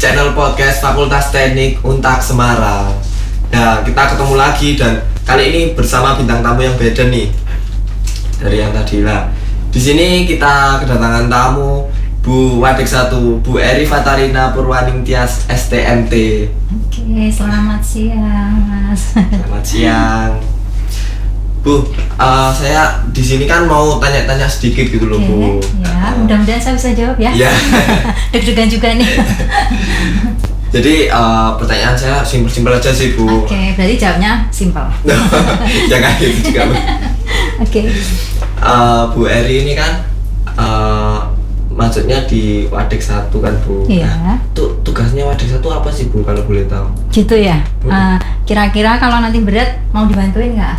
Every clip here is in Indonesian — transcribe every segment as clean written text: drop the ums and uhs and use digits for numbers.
channel podcast Fakultas Teknik Untak Semarang. Nah, kita ketemu lagi dan kali ini bersama bintang tamu yang beda nih dari yang tadi lah. Di sini kita kedatangan tamu Bu Wadik 1, Bu Eri Fatarina Purwaningtyas STMT. Oke, selamat siang, Mas. Selamat siang. Bu, saya di sini kan mau tanya-tanya sedikit gitu loh, Bu. Ya, mudah-mudahan saya bisa jawab ya. Ya. Deg-degan juga nih. Jadi pertanyaan saya simpel-simpel aja sih, Bu. Oke, berarti jawabnya simpel. Jangan gitu juga, Bu. Oke. Bu Eri ini kan maksudnya di Wadik 1 kan, Bu. Iya. Nah, tugasnya Wadik 1 apa sih, Bu, kalau boleh tahu? Gitu ya. Kira-kira kalau nanti berat mau dibantuin nggak?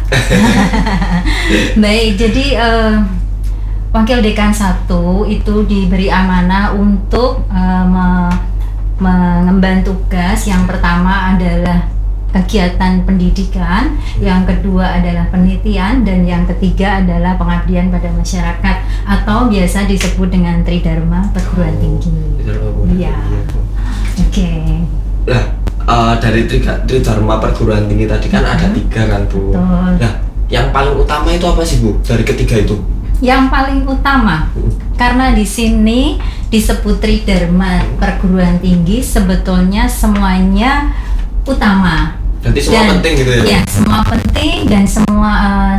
Baik, jadi Wakil Dekan 1 itu diberi amanah untuk mengemban tugas. Yang pertama adalah kegiatan pendidikan, yang kedua adalah penelitian, dan yang ketiga adalah pengabdian pada masyarakat atau biasa disebut dengan Tridharma Perguruan Tinggi. Iya. Oke. Nah, dari Tridharma Perguruan Tinggi tadi kan ada 3 kan, Bu. Betul. Nah, yang paling utama itu apa sih, Bu? Dari ketiga itu? Yang paling utama, karena di sini disebut Tridharma Perguruan Tinggi, sebetulnya semuanya utama. Jadi semua penting gitu ya? Ya, semua penting dan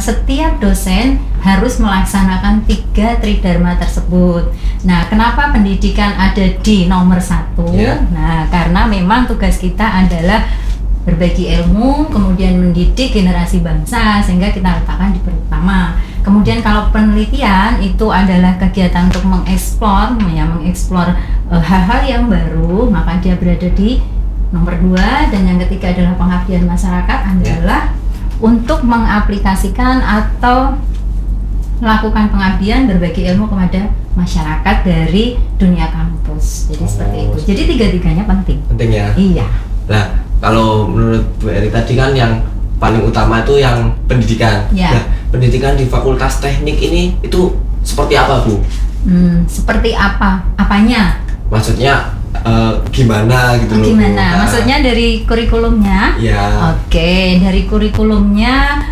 setiap dosen harus melaksanakan 3 Tridharma tersebut. Nah, kenapa pendidikan ada di nomor 1? Yeah. Nah, karena memang tugas kita adalah berbagi ilmu, kemudian mendidik generasi bangsa, sehingga kita letakkan di pertama. Kemudian kalau penelitian itu adalah kegiatan untuk mengeksplor hal-hal yang baru, maka dia berada di nomor 2. Dan yang ketiga adalah pengabdian masyarakat adalah untuk mengaplikasikan atau melakukan pengabdian berbagi ilmu kepada masyarakat dari dunia kampus. Jadi seperti itu. Jadi 3-3-nya penting. Penting ya? Iya. Nah, kalau menurut Bu Eri tadi kan yang paling utama itu yang pendidikan. Ya. Nah, pendidikan di Fakultas Teknik ini itu seperti apa, Bu? Seperti apa? Apanya? Maksudnya gimana gitu loh, Gimana? Bu? Maksudnya dari kurikulumnya? Ya. Oke, dari kurikulumnya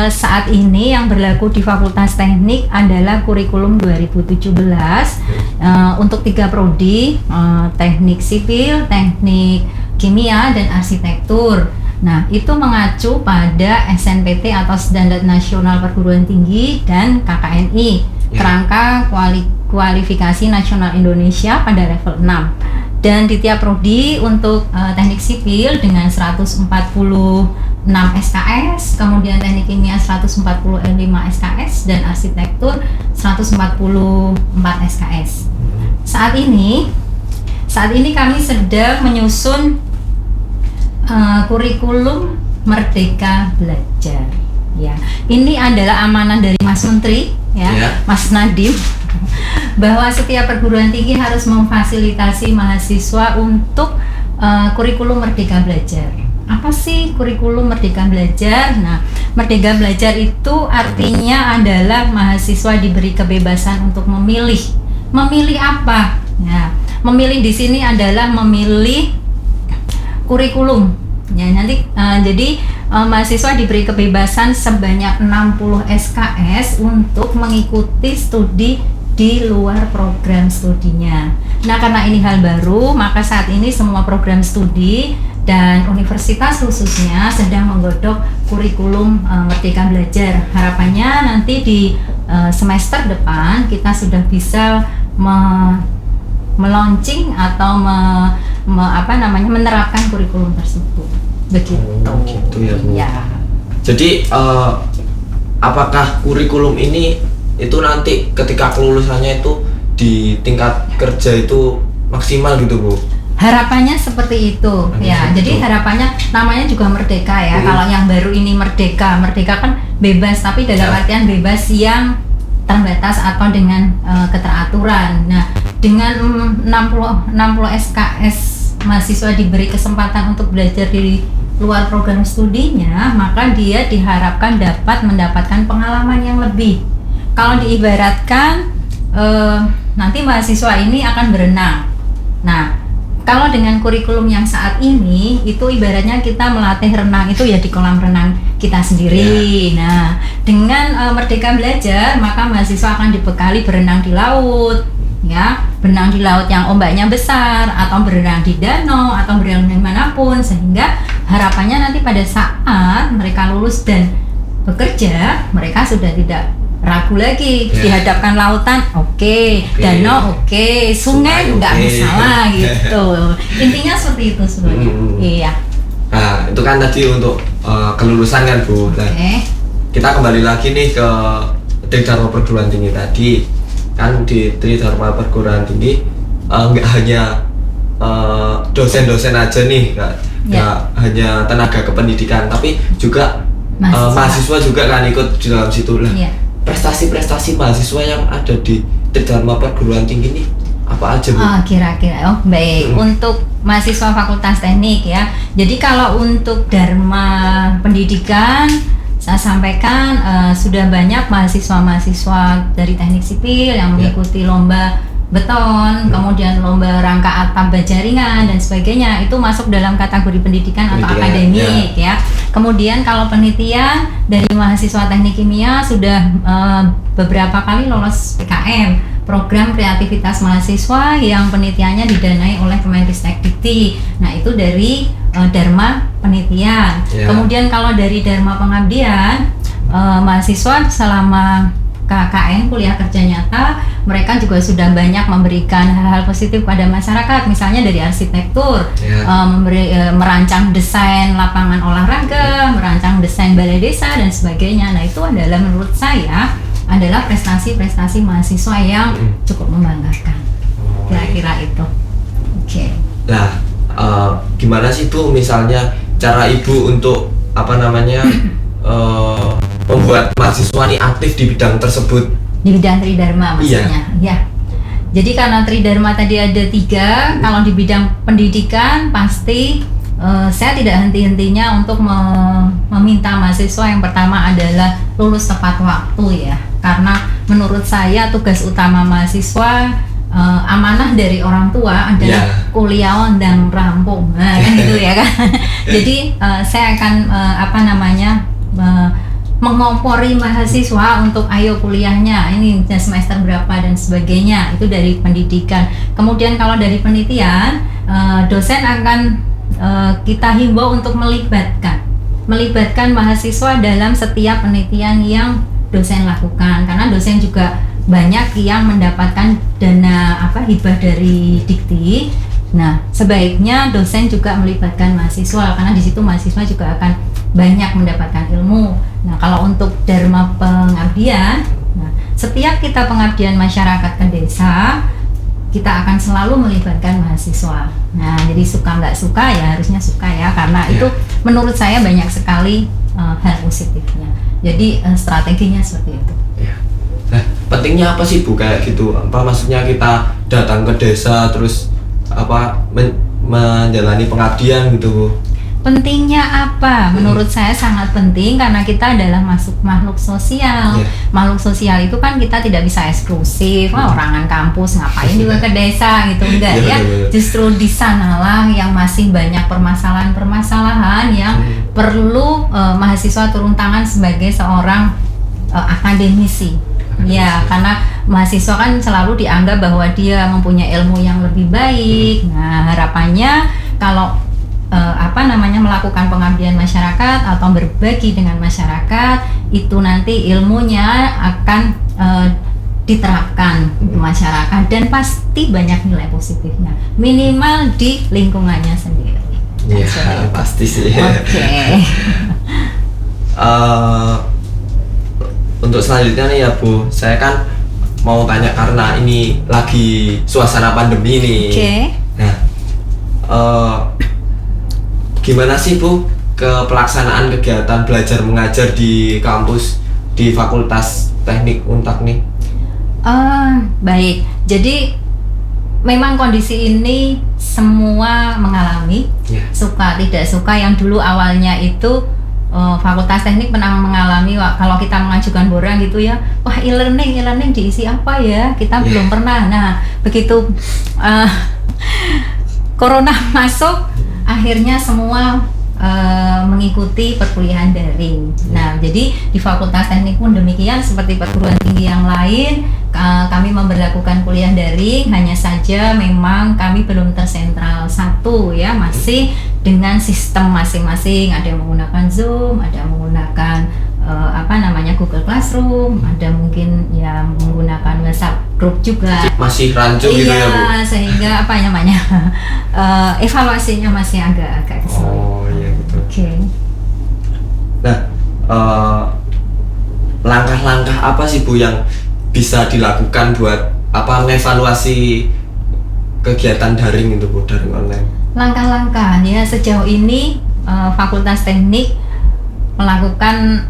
saat ini yang berlaku di Fakultas Teknik adalah kurikulum 2017 untuk 3 prodi, teknik sipil, teknik kimia, dan arsitektur. Nah, itu mengacu pada SNPT atau Standar Nasional Perguruan Tinggi dan KKNI, Kerangka Kualifikasi Nasional Indonesia pada level 6. Dan di tiap prodi untuk teknik sipil dengan 146 SKS, kemudian teknik kimia 145 SKS, dan arsitektur 144 SKS. Saat ini kami sedang menyusun kurikulum Merdeka Belajar. Ya, ini adalah amanah dari Mas Menteri, Mas Nadiem, bahwa setiap perguruan tinggi harus memfasilitasi mahasiswa untuk kurikulum Merdeka Belajar. Apa sih kurikulum Merdeka Belajar? Nah, Merdeka Belajar itu artinya adalah mahasiswa diberi kebebasan untuk memilih. Memilih apa? Nah, memilih di sini adalah memilih kurikulum. Ya, nanti jadi mahasiswa diberi kebebasan sebanyak 60 SKS untuk mengikuti studi di luar program studinya. Nah, karena ini hal baru, maka saat ini semua program studi dan universitas khususnya sedang menggodok kurikulum Merdeka Belajar. Harapannya nanti di semester depan kita sudah bisa melaunching atau menerapkan kurikulum tersebut. Begitu. Gitu ya, Bu. Ya. Jadi apakah kurikulum ini itu nanti ketika kelulusannya itu di tingkat kerja itu maksimal gitu, Bu? Harapannya seperti itu. Jadi harapannya namanya juga merdeka ya. Kalau yang baru ini merdeka kan bebas, tapi dalam artian bebas yang terbatas atau dengan keteraturan. Nah, dengan 60 SKS mahasiswa diberi kesempatan untuk belajar di luar program studinya, maka dia diharapkan dapat mendapatkan pengalaman yang lebih. Kalau diibaratkan nanti mahasiswa ini akan berenang. Nah, Kalau dengan kurikulum yang saat ini itu ibaratnya kita melatih renang itu ya di kolam renang kita sendiri. Nah, dengan Merdeka Belajar maka mahasiswa akan dibekali berenang di laut, ya, berenang di laut yang ombaknya besar atau berenang di danau atau berenang dimanapun, sehingga harapannya nanti pada saat mereka lulus dan bekerja mereka sudah tidak ragu lagi, dihadapkan lautan, danau sungai nggak masalah gitu. Intinya seperti itu sebenarnya. Iya. Nah, itu kan tadi untuk kelulusan kan Bu. Nah, kita kembali lagi nih ke Tridharma Perguruan Tinggi tadi. Kan di Tridharma Perguruan Tinggi nggak hanya dosen-dosen aja nih, nggak hanya tenaga kependidikan, tapi juga mahasiswa juga kan ikut di dalam situ lah. Prestasi-prestasi mahasiswa yang ada di Tridharma Perguruan Tinggi ini apa aja Bu? Kira-kira, baik. Untuk mahasiswa Fakultas Teknik ya. Jadi kalau untuk Dharma Pendidikan saya sampaikan sudah banyak mahasiswa-mahasiswa dari teknik sipil yang mengikuti lomba beton, kemudian lomba rangka atap baja ringan dan sebagainya, itu masuk dalam kategori pendidikan atau akademik ya. Kemudian kalau penelitian dari mahasiswa teknik kimia sudah beberapa kali lolos PKM, program kreativitas mahasiswa yang penelitiannya didanai oleh Kemendikbudristek. Nah, itu dari Dharma penelitian. Kemudian kalau dari Dharma pengabdian, mahasiswa selama KKN kuliah kerja nyata, mereka juga sudah banyak memberikan hal-hal positif pada masyarakat, misalnya dari arsitektur, merancang desain lapangan olahraga, merancang desain balai desa dan sebagainya. Nah, itu adalah menurut saya adalah prestasi-prestasi mahasiswa yang cukup membanggakan. Kira-kira itu. Nah, gimana sih Bu misalnya cara Ibu untuk membuat mahasiswa ini aktif di bidang tersebut? Di bidang Tridharma maksudnya? Iya. Jadi karena Tridharma tadi ada 3, kalau di bidang pendidikan pasti saya tidak henti-hentinya untuk meminta mahasiswa yang pertama adalah lulus tepat waktu ya. Karena menurut saya tugas utama mahasiswa, amanah dari orang tua adalah kuliah dan rampung, kan gitu ya kan. Jadi saya akan mengompori mahasiswa untuk ayo kuliahnya, ini semester berapa dan sebagainya, itu dari pendidikan. Kemudian kalau dari penelitian, dosen akan kita himbau untuk melibatkan mahasiswa dalam setiap penelitian yang dosen lakukan, karena dosen juga banyak yang mendapatkan dana hibah dari Dikti. Nah, sebaiknya dosen juga melibatkan mahasiswa, karena di situ mahasiswa juga akan banyak mendapatkan ilmu. Nah, kalau untuk Dharma pengabdian, setiap kita pengabdian masyarakat ke desa, kita akan selalu melibatkan mahasiswa. Nah, jadi suka nggak suka ya harusnya suka ya, karena itu menurut saya banyak sekali hal positifnya. Jadi strateginya seperti itu. Nah, pentingnya apa sih Bu kayak gitu? Maksudnya kita datang ke desa terus menjalani pengabdian gitu Bu? Pentingnya apa? Menurut saya sangat penting karena kita adalah makhluk sosial. Makhluk sosial itu kan kita tidak bisa eksklusif. Orangan kampus ngapain juga ke desa gitu, enggak ya? Justru di sanalah yang masih banyak permasalahan-permasalahan yang perlu mahasiswa turun tangan sebagai seorang akademisi. Ya, karena mahasiswa kan selalu dianggap bahwa dia mempunyai ilmu yang lebih baik. Nah, harapannya kalau melakukan pengabdian masyarakat atau berbagi dengan masyarakat, itu nanti ilmunya akan diterapkan di masyarakat dan pasti banyak nilai positifnya, minimal di lingkungannya sendiri. Iya, pasti sih. Untuk selanjutnya nih ya Bu, saya kan mau tanya karena ini lagi suasana pandemi nih. Nah, gimana sih Bu pelaksanaan kegiatan belajar mengajar di kampus di Fakultas Teknik Untak nih? Baik, jadi memang kondisi ini semua mengalami, suka tidak suka. Yang dulu awalnya itu Fakultas Teknik pernah mengalami kalau kita mengajukan borang gitu ya, wah e-learning diisi apa ya, kita belum pernah. Nah, begitu Corona masuk, akhirnya semua mengikuti perkuliahan daring. Nah, jadi di Fakultas Teknik pun demikian, seperti perguruan tinggi yang lain, kami memberlakukan kuliah daring. Hanya saja memang kami belum tersentral satu ya, masih dengan sistem masing-masing. Ada yang menggunakan Zoom, ada yang menggunakan Google Classroom, ada mungkin yang menggunakan WhatsApp group juga. Masih rancu gitu ya, Bu? Iya, sehingga evaluasinya masih agak kesulitan. Oh iya gitu. Oke. Nah, langkah-langkah apa sih Bu yang bisa dilakukan buat mengevaluasi kegiatan daring itu, Bu, daring online? Langkah-langkah ya, sejauh ini Fakultas Teknik melakukan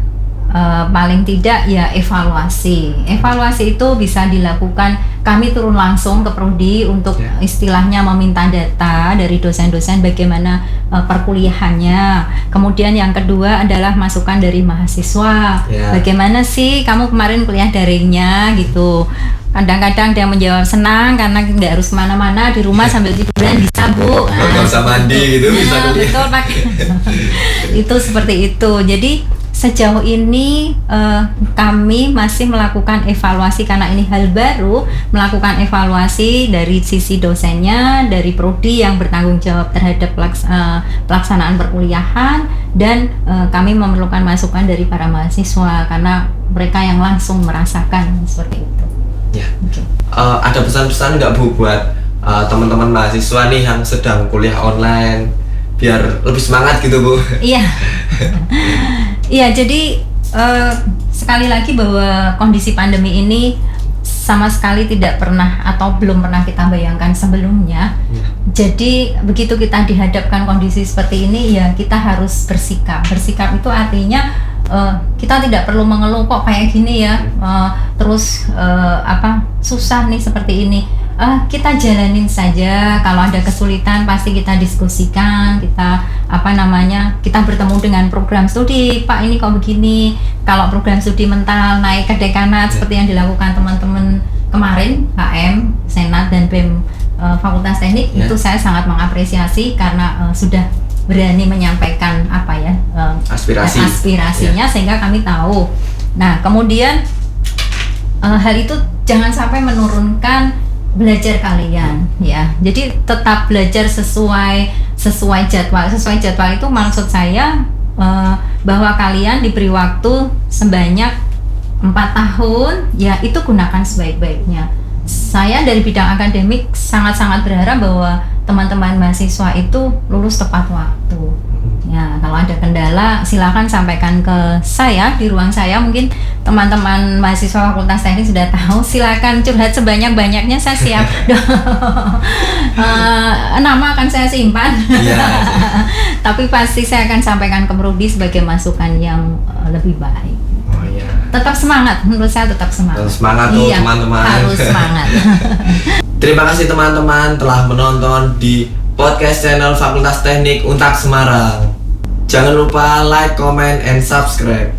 paling tidak ya evaluasi. Evaluasi itu bisa dilakukan, kami turun langsung ke prodi untuk istilahnya meminta data dari dosen-dosen bagaimana perkuliahannya. Kemudian yang kedua adalah masukan dari mahasiswa. Bagaimana sih kamu kemarin kuliah daringnya gitu. Kadang-kadang dia menjawab senang karena nggak harus kemana-mana, di rumah sambil tiduran bisa, Bu. Nggak usah mandi gitu, bisa kuliah. Betul, Pak. Itu seperti itu. Jadi sejauh ini kami masih melakukan evaluasi karena ini hal baru, melakukan evaluasi dari sisi dosennya, dari prodi yang bertanggung jawab terhadap pelaksanaan perkuliahan, dan kami memerlukan masukan dari para mahasiswa karena mereka yang langsung merasakan seperti itu. Ya. Ada pesan-pesan nggak, Bu, buat teman-teman mahasiswa nih yang sedang kuliah online biar lebih semangat gitu, Bu? Iya. Iya, jadi sekali lagi bahwa kondisi pandemi ini sama sekali tidak pernah atau belum pernah kita bayangkan sebelumnya. Jadi begitu kita dihadapkan kondisi seperti ini, ya kita harus bersikap. Bersikap itu artinya kita tidak perlu mengeluh kok kayak gini ya, susah nih seperti ini. Kita jalanin saja. Kalau ada kesulitan pasti kita diskusikan, kita bertemu dengan program studi, Pak ini kok begini. Kalau program studi mental naik ke dekanat seperti yang dilakukan teman-teman kemarin, HM, Senat dan BEM Fakultas Teknik, itu saya sangat mengapresiasi karena sudah berani menyampaikan aspirasinya sehingga kami tahu. Nah, kemudian hal itu jangan sampai menurunkan belajar kalian ya. Jadi tetap belajar sesuai jadwal. Sesuai jadwal itu maksud saya bahwa kalian diberi waktu sebanyak 4 tahun ya, itu gunakan sebaik-baiknya. Saya dari bidang akademik sangat-sangat berharap bahwa teman-teman mahasiswa itu lulus tepat waktu. Ya, kalau ada kendala silakan sampaikan ke saya di ruang saya. Mungkin teman-teman mahasiswa Fakultas Teknik sudah tahu, silakan curhat sebanyak-banyaknya, saya siap. Nama akan saya simpan. Tapi pasti saya akan sampaikan ke prodi sebagai masukan yang lebih baik. Tetap semangat, menurut saya tetap semangat. Semangat tuh, teman-teman. Harus semangat. Terima kasih teman-teman telah menonton di podcast channel Fakultas Teknik Untak Semarang. Jangan lupa like, comment, and subscribe.